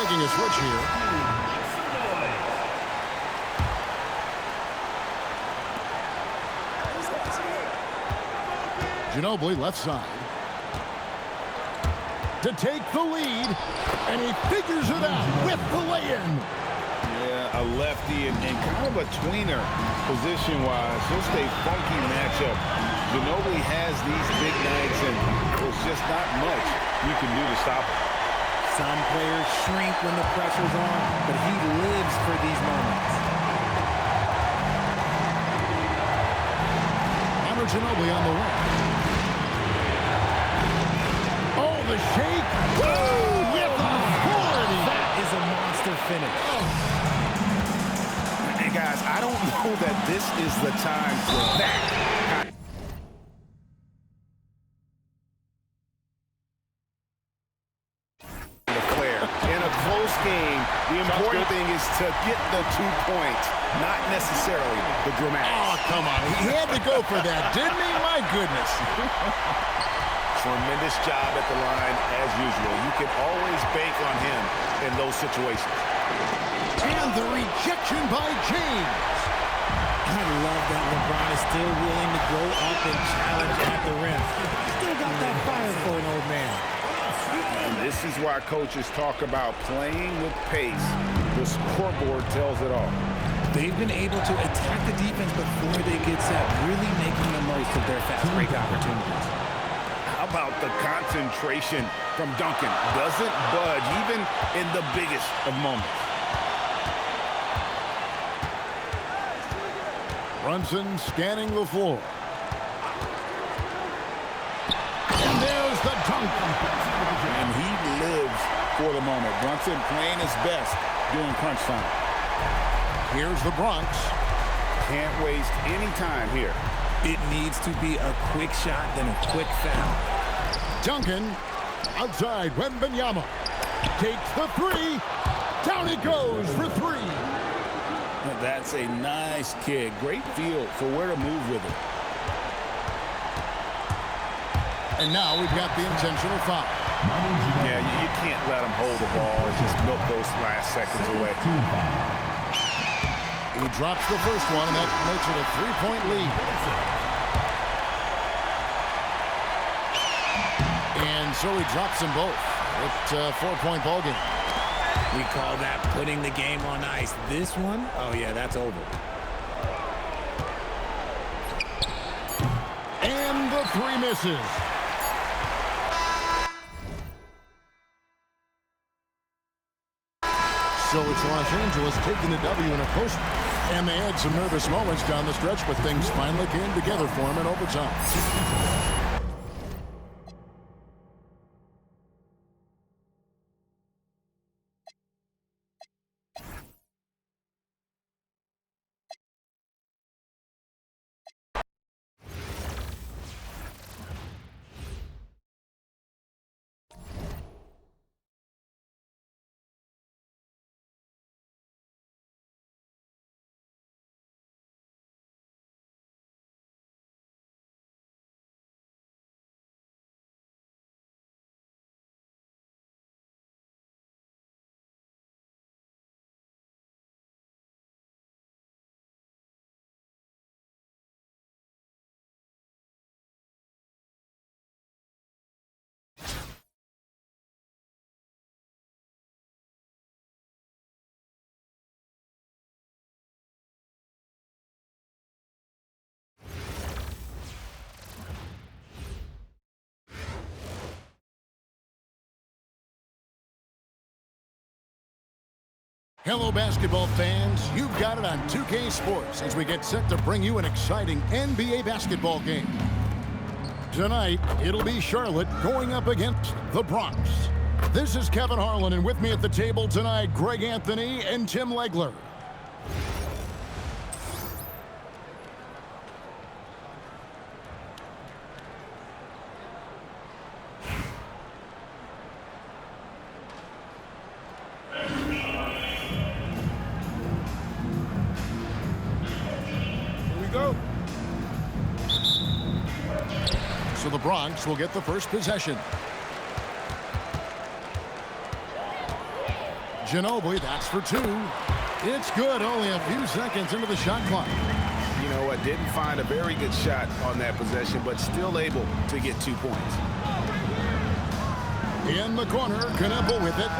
making a switch here. Ginobili left side. To take the lead, and he figures it out with the lay-in. Yeah, a lefty and kind of a tweener position-wise. Just a funky matchup. Ginobili has these big nights, and there's just not much you can do to stop him. Some players shrink when the pressure's on, but he lives for these moments. Ginobili on the wing. Oh, the shake. Woo! With authority. That is a monster finish. And guys, I don't know that this is the time for that. The flare. In a close game, the important thing is to get the 2 points, not necessarily the dramatics. Oh, come on. He had to go for that, didn't he? My goodness. Tremendous job at the line, as usual. You can always bank on him in those situations. And the rejection by James. I love that LeBron is still willing to go up and challenge at the rim. Still got that fire for an old man. And this is why coaches talk about playing with pace. The scoreboard tells it all. They've been able to attack the defense before they get set, really making the most of their fast break opportunities. How about the concentration from Duncan? Doesn't budge, even in the biggest of moments. Brunson scanning the floor. And there's the dunk. And he lives for the moment. Brunson playing his best during crunch time. Here's the Bronx. Can't waste any time here. It needs to be a quick shot, then a quick foul. Duncan outside. Wembanyama takes the three. Down he goes for three. That's a nice kick. Great feel for where to move with it. And now we've got the intentional foul. Yeah, you can't let him hold the ball and just milk those last seconds away. He drops the first one, and that makes it a 3-point lead. And so he drops them both. It's a 4-point ball game. We call that putting the game on ice. This one, oh yeah, that's over. And the three misses. So it's Los Angeles taking the W in a post. And they had some nervous moments down the stretch, but things finally came together for them in overtime. Hello, basketball fans. You've got it on 2K Sports as we get set to bring you an exciting NBA basketball game. Tonight, it'll be Charlotte going up against the Bronx. This is Kevin Harlan, and with me at the table tonight, Greg Anthony and Tim Legler. So the Bronx will get the first possession. Ginobili, that's for two. It's good, only a few seconds into the shot clock. You know what, didn't find a very good shot on that possession, but still able to get 2 points. In the corner, Knueppel with it.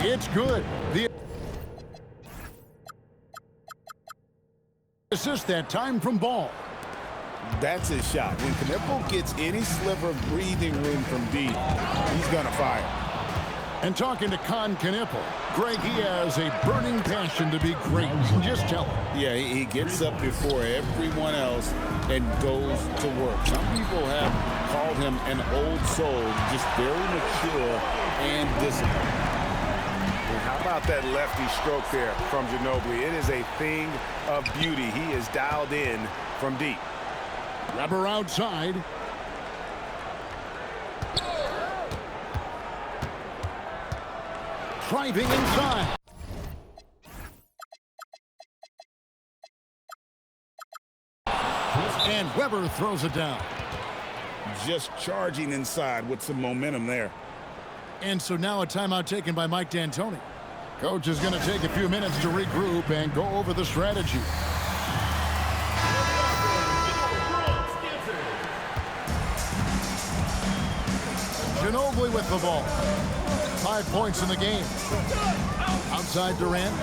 It's good. The assist that time from Ball. That's his shot. When Knueppel gets any sliver of breathing room from deep, he's going to fire. And talking to Knueppel, Greg, he has a burning passion to be great. Just tell him. Yeah, he gets up before everyone else and goes to work. Some people have called him an old soul, just very mature and disciplined. And how about that lefty stroke there from Ginobili? It is a thing of beauty. He is dialed in from deep. Weber outside. Driving inside. And Weber throws it down. Just charging inside with some momentum there. And so now a timeout taken by Mike D'Antoni. Coach is going to take a few minutes to regroup and go over the strategy. Ginobili with the ball. 5 points in the game. Outside Durant.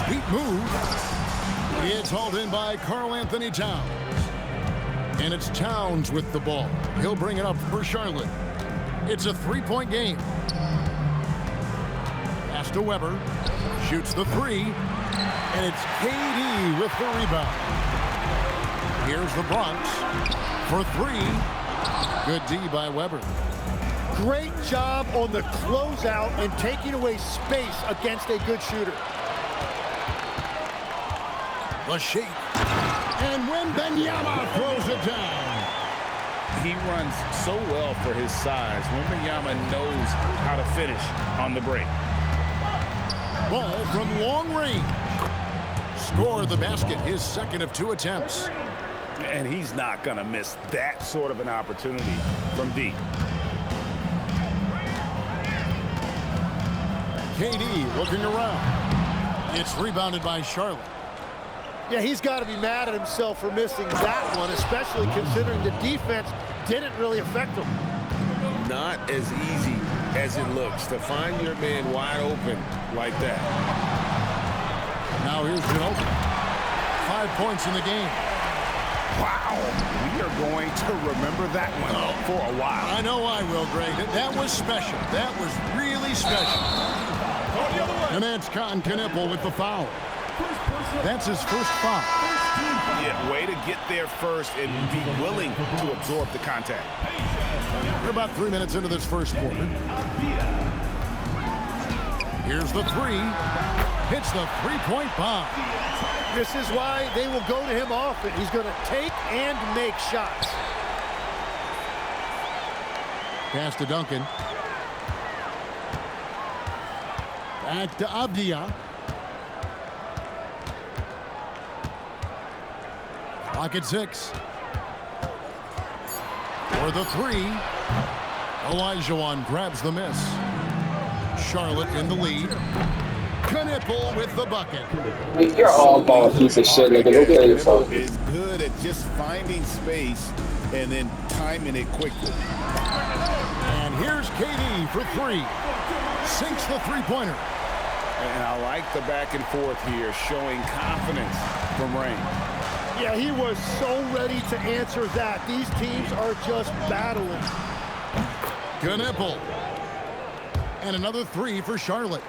Sweet move. It's hauled in by Karl Anthony Towns. And it's Towns with the ball. He'll bring it up for Charlotte. It's a 3-point game. Pass to Weber. Shoots the three. And it's KD with the rebound. Here's the Bronx for three. Good D by Weber. Great job on the closeout and taking away space against a good shooter. The shake. And Wembanyama throws it down. He runs so well for his size. Wembanyama knows how to finish on the break. Ball from long range. Score the basket, his second of 2 attempts. And he's not going to miss that sort of an opportunity from deep. KD looking around. It's rebounded by Charlotte. Yeah, he's got to be mad at himself for missing that one, especially considering the defense didn't really affect him. Not as easy as it looks to find your man wide open like that. Now here's Ginobili. 5 points in the game. Wow, we are going to remember that one for a while. I know I will, Greg. That was special. That was really special. And that's Knueppel with the foul. That's his first foul. Yeah, way to get there first and be willing to absorb the contact. We're about 3 minutes into this first quarter. Here's the three. Hits the three-point bomb. This is why they will go to him often. He's going to take and make shots. Pass to Duncan. Back to Avdia. Clock at 6. For the three. Olajuwon grabs the miss. Charlotte in the lead. Knueppel with the bucket. You're all ball piece of shit, nigga. Look at yourself. Is good at just finding space and then timing it quickly. And here's KD for three. Sinks the three-pointer. And I like the back and forth here, showing confidence from Rain. Yeah, he was so ready to answer that. These teams are just battling. Knueppel. And another three for Charlotte.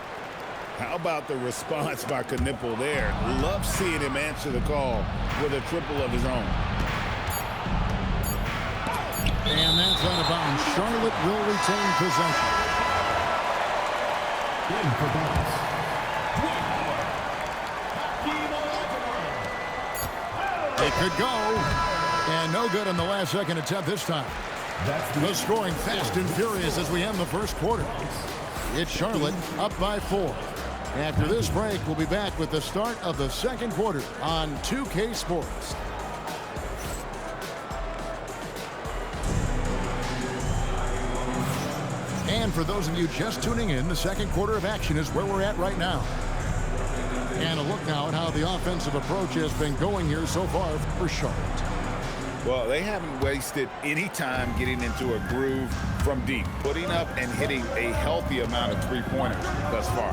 How about the response by Knueppel there? Love seeing him answer the call with a triple of his own. And that's out of bounds. Charlotte will retain possession. It could go. And no good on the last second attempt this time. The scoring fast and furious as we end the first quarter. It's Charlotte up by 4. After this break, we'll be back with the start of the second quarter on 2K Sports. And And for those of you just tuning in, the second quarter of action is where we're at right now. And a look now at how the offensive approach has been going here so far for Charlotte. Well, they haven't wasted any time getting into a groove from deep, putting up and hitting a healthy amount of three-pointers thus far.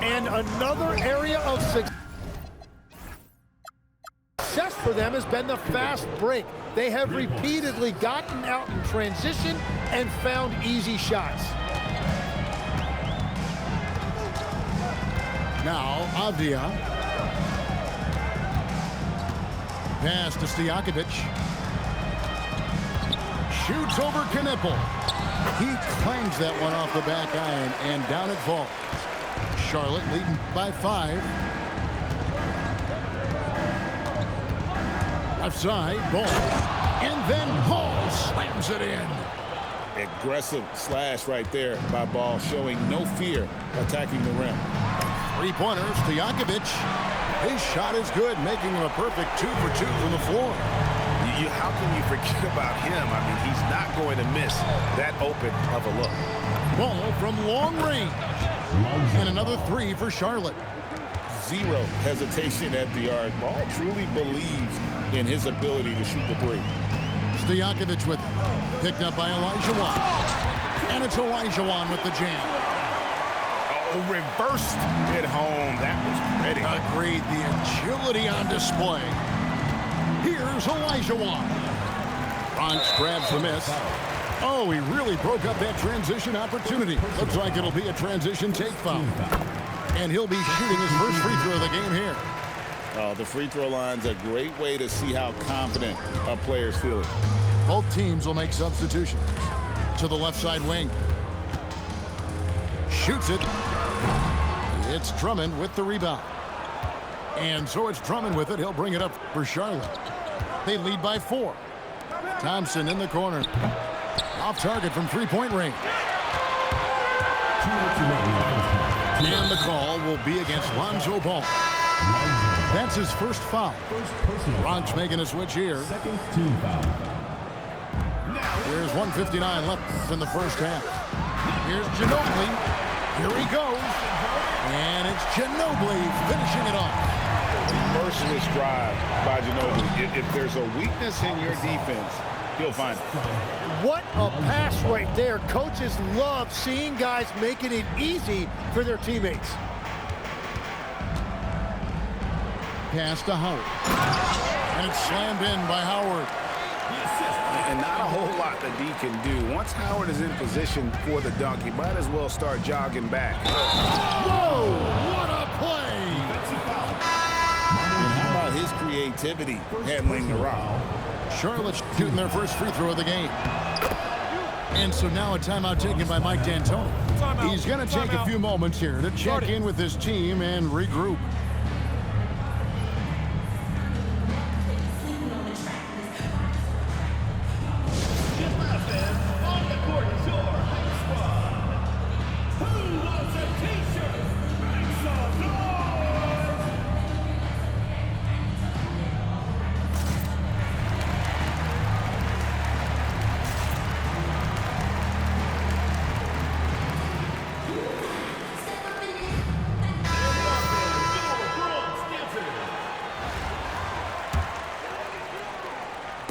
And another area of success for them has been the fast break. They have repeatedly gotten out in transition and found easy shots. Now, Avdia. Pass to Stojakovic. Shoots over Knipple. He clangs that one off the back iron, and down it falls. Charlotte leading by 5. Left side, ball. And then Ball slams it in. Aggressive slash right there by Ball, showing no fear attacking the rim. Three-pointer, Stojakovic. His shot is good, making him a perfect 2 for 2 from the floor. How can you forget about him? I mean, he's not going to miss that open of a look. Ball from long range. And another 3 for Charlotte. Zero hesitation at the arc. Ball truly believes in his ability to shoot the three. Stojakovic with it. Picked up by Olajuwon. And it's Olajuwon with the jam. Oh, reversed it home. That was pretty. Agreed. The agility on display. Here's Olajuwon. Bronx grabs the miss. Oh, he really broke up that transition opportunity. Looks like it'll be a transition take foul. And he'll be shooting his first free throw of the game here. Oh, the free throw line's a great way to see how confident a player's feeling. Both teams will make substitutions. To the left side wing. Shoots it. It's Drummond with the rebound. And so it's Drummond with it. He'll bring it up for Charlotte. They lead by 4. Thompson in the corner. Off target from three-point range. And the call will be against Lonzo Ball. That's his first foul. Bronx making a switch here. There's 1:59 left in the first half. Here's Ginobili. Here he goes. And it's Ginobili finishing it off. Merciless drive by Ginobili. If there's a weakness in your defense, he'll find it. What a pass right there. Coaches love seeing guys making it easy for their teammates. Pass to Howard. And it's slammed in by Howard. And not a whole lot that D can do. Once Howard is in position for the dunk, he might as well start jogging back. Whoa! What a play! And how about his creativity handling the rock? Charlotte's shooting their first free throw of the game. And so now a timeout taken by Mike D'Antoni. He's going to take a few moments here to check in with his team and regroup.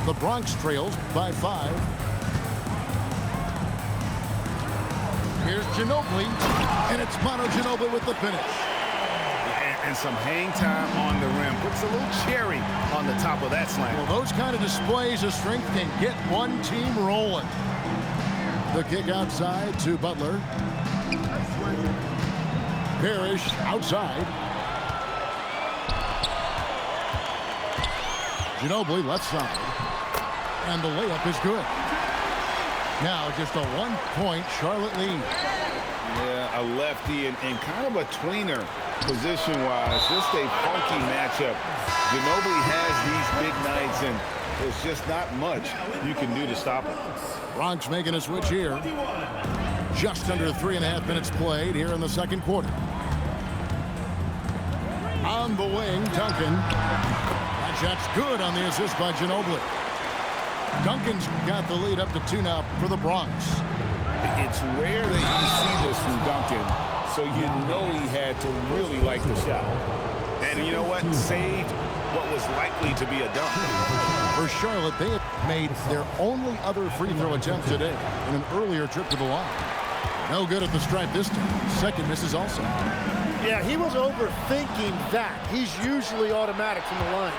The Bronx trails by 5. Here's Ginobili, and it's Manu Ginobili with the finish. And some hang time on the rim. Puts a little cherry on the top of that slam. Well, those kind of displays of strength can get one team rolling. The kick outside to Butler. Parrish outside. Ginobili left side. And the layup is good. Now just a 1-point Charlotte lead. Yeah, a lefty and kind of a tweener position-wise. Just a funky matchup. Ginobili has these big nights, and there's just not much you can do to stop him. Bronx making a switch here. Just under 3.5 minutes played here in the second quarter. On the wing, Duncan. That shot's good on the assist by Ginobili. Duncan's got the lead up to 2 now for the Bronx. It's rare that you see this from Duncan, so you know he had to really like the shot. And you know what? Saved what was likely to be a dunk. For Charlotte, they had made their only other free throw attempt today in an earlier trip to the line. No good at the stripe this time. Second misses also. Yeah, he was overthinking that. He's usually automatic from the line.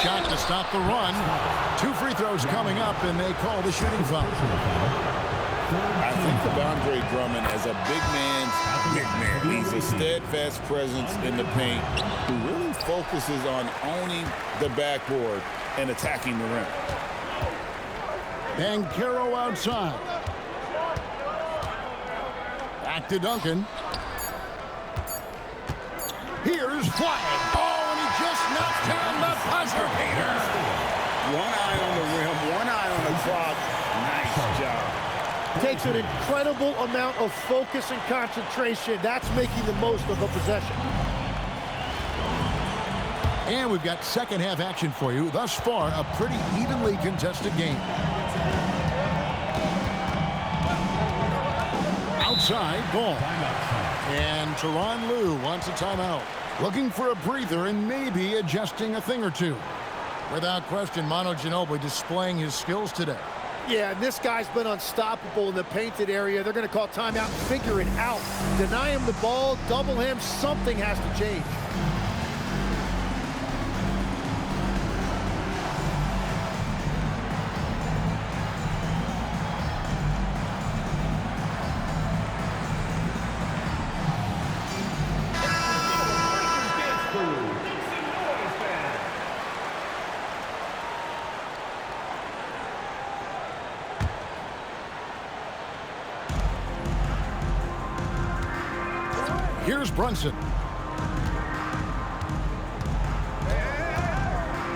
Shot to stop the run. 2 free throws coming up, and they call the shooting foul. I think of Andre Drummond as a big man. He's a steadfast presence in the paint who really focuses on owning the backboard and attacking the rim. Banchero outside. Back to Duncan. Here's flying. Oh, and he just knocked down the buzzer beater. One eye on the rim, one eye on the clock. Nice job. Takes an incredible amount of focus and concentration. That's making the most of a possession. And we've got second half action for you. Thus far, a pretty evenly contested game. Outside, ball. And Tyronn Lue wants a timeout. Looking for a breather and maybe adjusting a thing or two. Without question, Manu Ginobili displaying his skills today. Yeah, and this guy's been unstoppable in the painted area. They're going to call timeout and figure it out. Deny him the ball, double him, something has to change. Here's Brunson.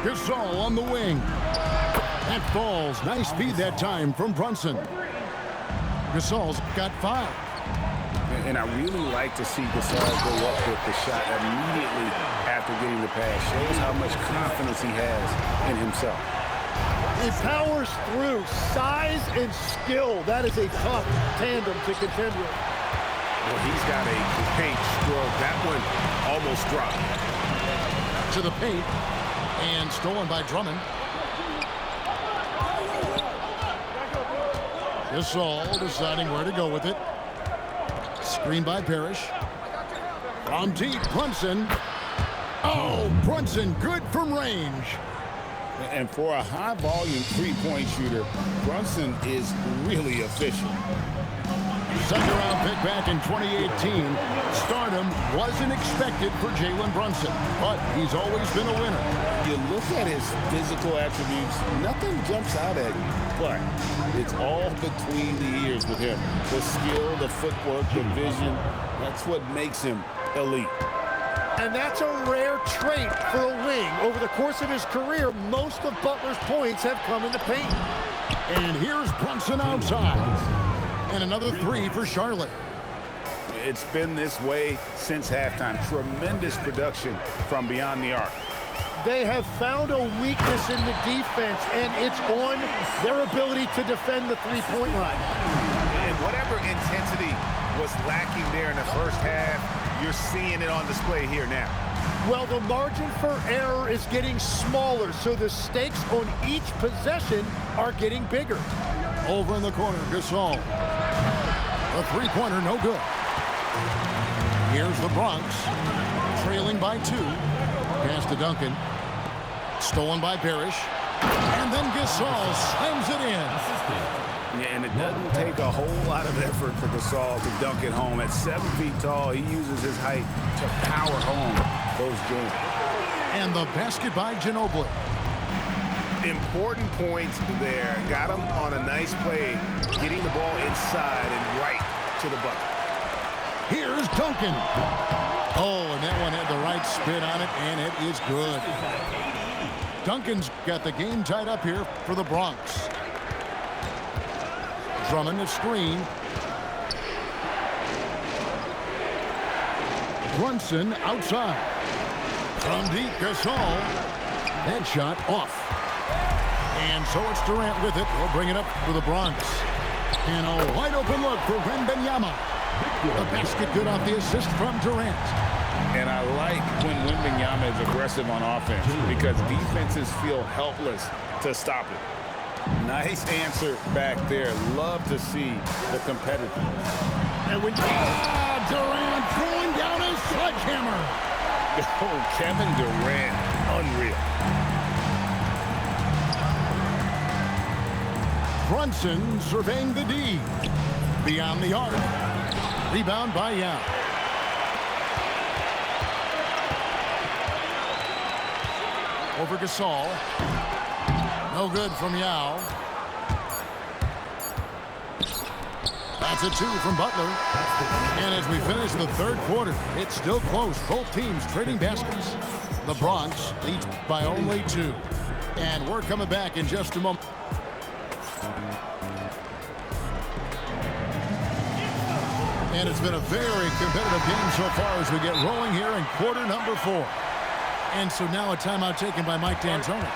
Gasol on the wing. That falls. Nice feed that time from Brunson. Gasol's got 5. And I really like to see Gasol go up with the shot immediately after getting the pass. Shows how much confidence he has in himself. He powers through. Size and skill. That is a tough tandem to contend with. Well, he's got a paint stroke. That one almost dropped. To the paint. And stolen by Drummond. Gasol deciding where to go with it. Screen by Parrish. From deep, Brunson. Oh, Brunson, good from range. And for a high-volume three-point shooter, Brunson is really efficient. Second-round pick back in 2018. Stardom wasn't expected for Jalen Brunson, but he's always been a winner. You look at his physical attributes, nothing jumps out at you, but it's all between the ears with him. The skill, the footwork, the vision, that's what makes him elite. And that's a rare trait for a wing. Over the course of his career, most of Butler's points have come in the paint. And here's Brunson outside. And another 3 for Charlotte. It's been this way since halftime. Tremendous production from beyond the arc. They have found a weakness in the defense, and it's on their ability to defend the three-point line. And whatever intensity was lacking there in the first half, you're seeing it on display here now. Well, the margin for error is getting smaller, so the stakes on each possession are getting bigger. Over in the corner, Gasol. The three-pointer, no good. Here's the Bronx, trailing by 2. Pass to Duncan. Stolen by Parrish. And then Gasol slams it in. Yeah, and it doesn't take a whole lot of effort for Gasol to dunk it home. At 7 feet tall, he uses his height to power home those games. And the basket by Ginobili. Important points there. Got him on a nice play, getting the ball inside and right to the bucket. Here's Duncan. Oh, and that one had the right spin on it, and it is good. Duncan's got the game tied up here for the Bronx. Drummond a screen. Brunson outside. From deep, Gasol. That shot off. And so it's Durant with it. He'll bring it up for the Bronx. And a wide open look for Wembanyama. The basket good off the assist from Durant. And I like when Wembanyama is aggressive on offense because defenses feel helpless to stop it. Nice answer back there. Love to see the competitiveness. And when Durant throwing down his sledgehammer. Oh, Kevin Durant, unreal. Brunson surveying the D. Beyond the arc. Rebound by Yao. Over Gasol. No good from Yao. That's a 2 from Butler. And as we finish the third quarter, it's still close. Both teams trading baskets. The Bronx leads by only 2. And we're coming back in just a moment. And it's been a very competitive game so far as we get rolling here in quarter number 4. And so now a timeout taken by Mike D'Antoni.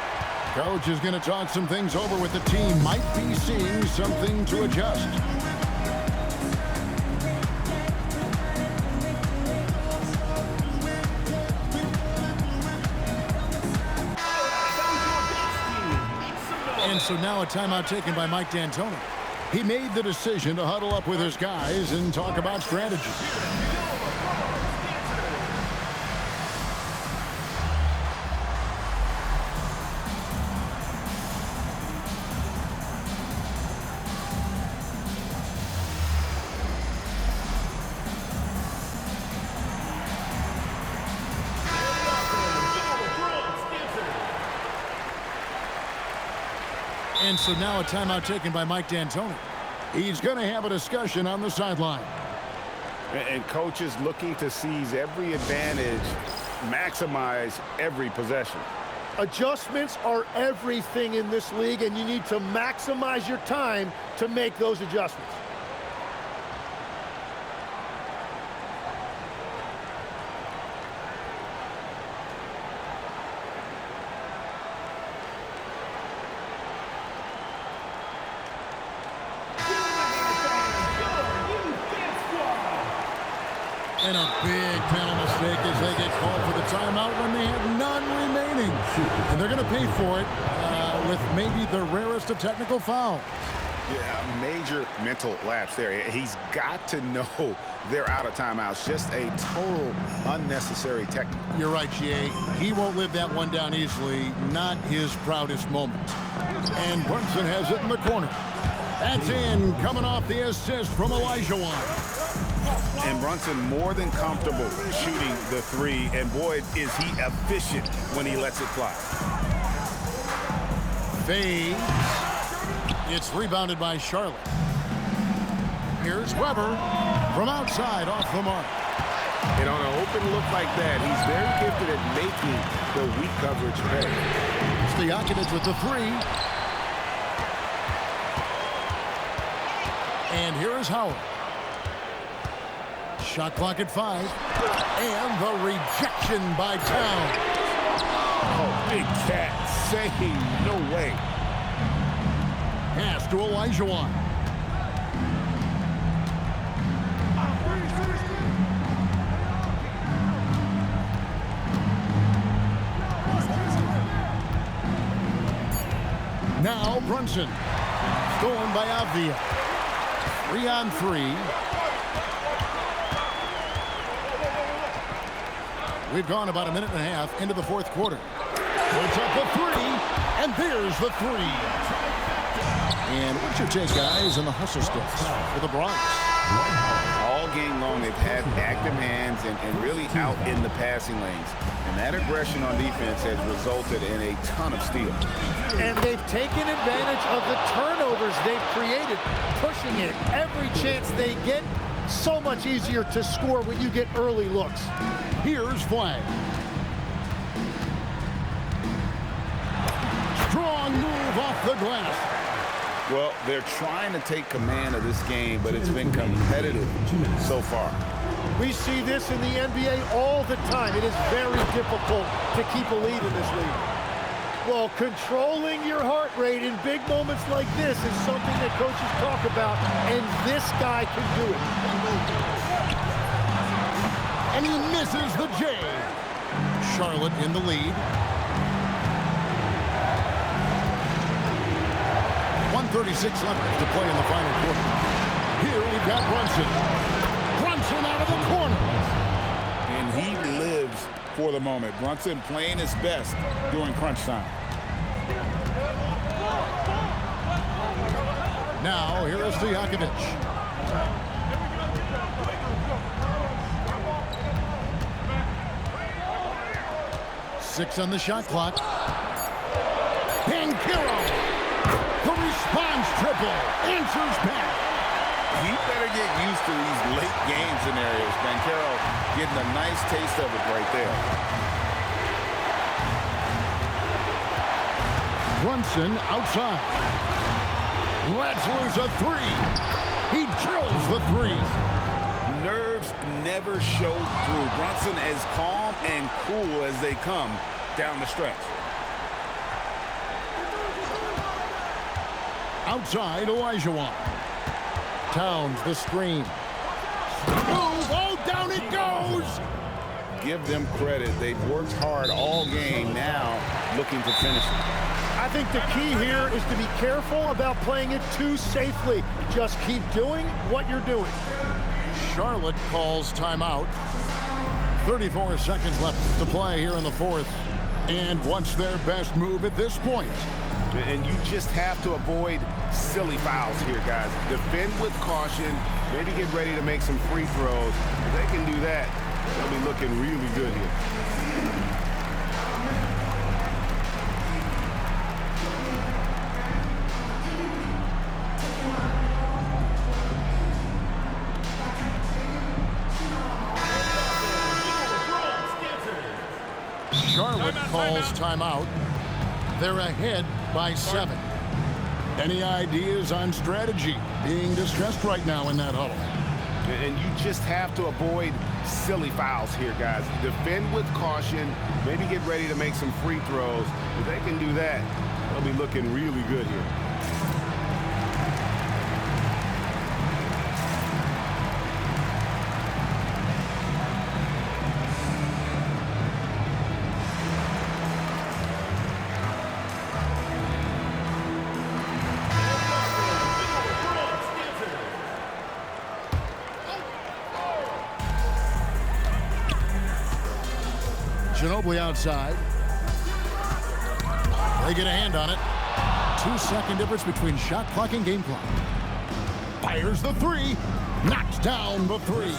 Coach is going to talk some things over with the team. Might be seeing something to adjust. And so now a timeout taken by Mike D'Antoni. He made the decision to huddle up with his guys and talk about strategy. And so now a timeout taken by Mike D'Antoni. He's going to have a discussion on the sideline. And coach is looking to seize every advantage, maximize every possession. Adjustments are everything in this league, and you need to maximize your time to make those adjustments. And a big penalty mistake as they get called for the timeout when they have none remaining. And they're going to pay for it with maybe the rarest of technical fouls. Yeah, major mental lapse there. He's got to know they're out of timeouts. Just a total unnecessary technical. You're right, Jay. He won't live that one down easily. Not his proudest moment. And Brunson has it in the corner. That's in, coming off the assist from Olajuwon. And Brunson more than comfortable shooting the 3. And boy, is he efficient when he lets it fly. Fades. It's rebounded by Charlotte. Here's Weber from outside off the mark. And on an open look like that, he's very gifted at making the weak coverage pay. Stojakovic with the 3. And here is Howard. Shot clock at 5. And the rejection by Towns. Oh, big cat saying no way. Pass to Olajuwon. Now Brunson. Stolen by Avdia. 3-on-3. We've gone about a minute and a half into the fourth quarter. Puts up a 3, and there's the 3. And what's your take, guys, on the hustle sticks for the Bronx? All game long, they've had active hands and really out in the passing lanes. And that aggression on defense has resulted in a ton of steals. And they've taken advantage of the turnovers they've created, pushing it every chance they get. So much easier to score when you get early looks. Here's Flag. Strong move off the glass. Well, they're trying to take command of this game, but it's been competitive so far. We see this in the NBA all the time. It is very difficult to keep a lead in this league. Well, controlling your heart rate in big moments like this is something that coaches talk about, and this guy can do it. And he misses the J. Charlotte in the lead. 1:36 left to play in the final quarter. Here we've got Brunson. Brunson out of the corner. And he lives for the moment. Brunson playing his best during crunch time. Now, here is Stojakovic. Six on the shot clock. Pankiro. The response triple. Answers back. He better get used to these late game scenarios. Pankiro getting a nice taste of it right there. Brunson outside. Lets loose a three. He drills the three. Nerves never show through. Brunson as calm and cool as they come down the stretch. Outside, Olajuwon. Towns the screen. Move, oh, down it goes! Give them credit. They've worked hard all game, now looking to finish it. I think the key here is to be careful about playing it too safely. Just keep doing what you're doing. Charlotte calls timeout. 34 seconds left to play here in the fourth. And what's their best move at this point? And you just have to avoid silly fouls here, guys. Defend with caution. Maybe get ready to make some free throws. If they can do that, they'll be looking really good here. Charlotte calls timeout. They're ahead by 7. Any ideas on strategy being discussed right now in that huddle? And you just have to avoid silly fouls here, guys. Defend with caution. Maybe get ready to make some free throws. If they can do that, they'll be looking really good here. Ginobili outside. They get a hand on it. 2-second difference between shot clock and game clock. Fires the three. Knocks down the three.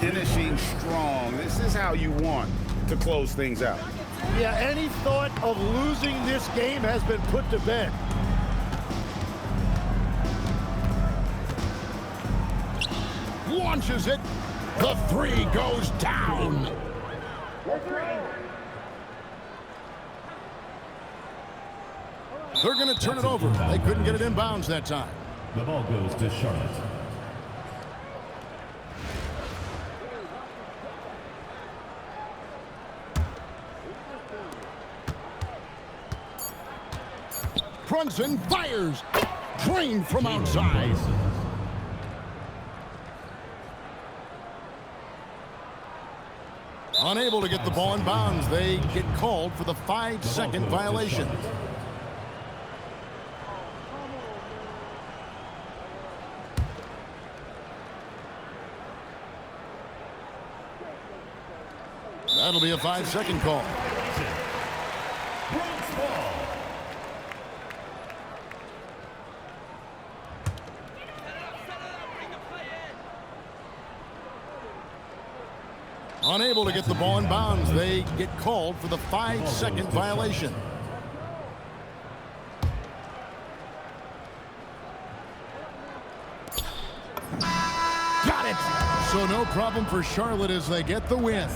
Finishing strong. This is how you want to close things out. Yeah, any thought of losing this game has been put to bed. Launches it. The three goes down. They're going to turn it over. They couldn't get it in bounds that time. The ball goes to Charlotte. Brunson fires. Drained from outside. Unable to get the ball in bounds. They get called for the 5-second violation. That'll be a 5-second call. Unable to get the ball in bounds. They get called for the 5-second violation. Got it! So no problem for Charlotte as they get the win.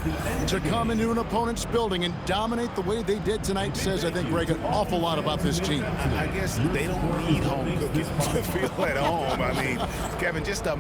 To come into an opponent's building and dominate the way they did tonight says, I think, Greg, an awful lot about this team. I guess they don't need home cooking to feel at home. I mean, Kevin, just a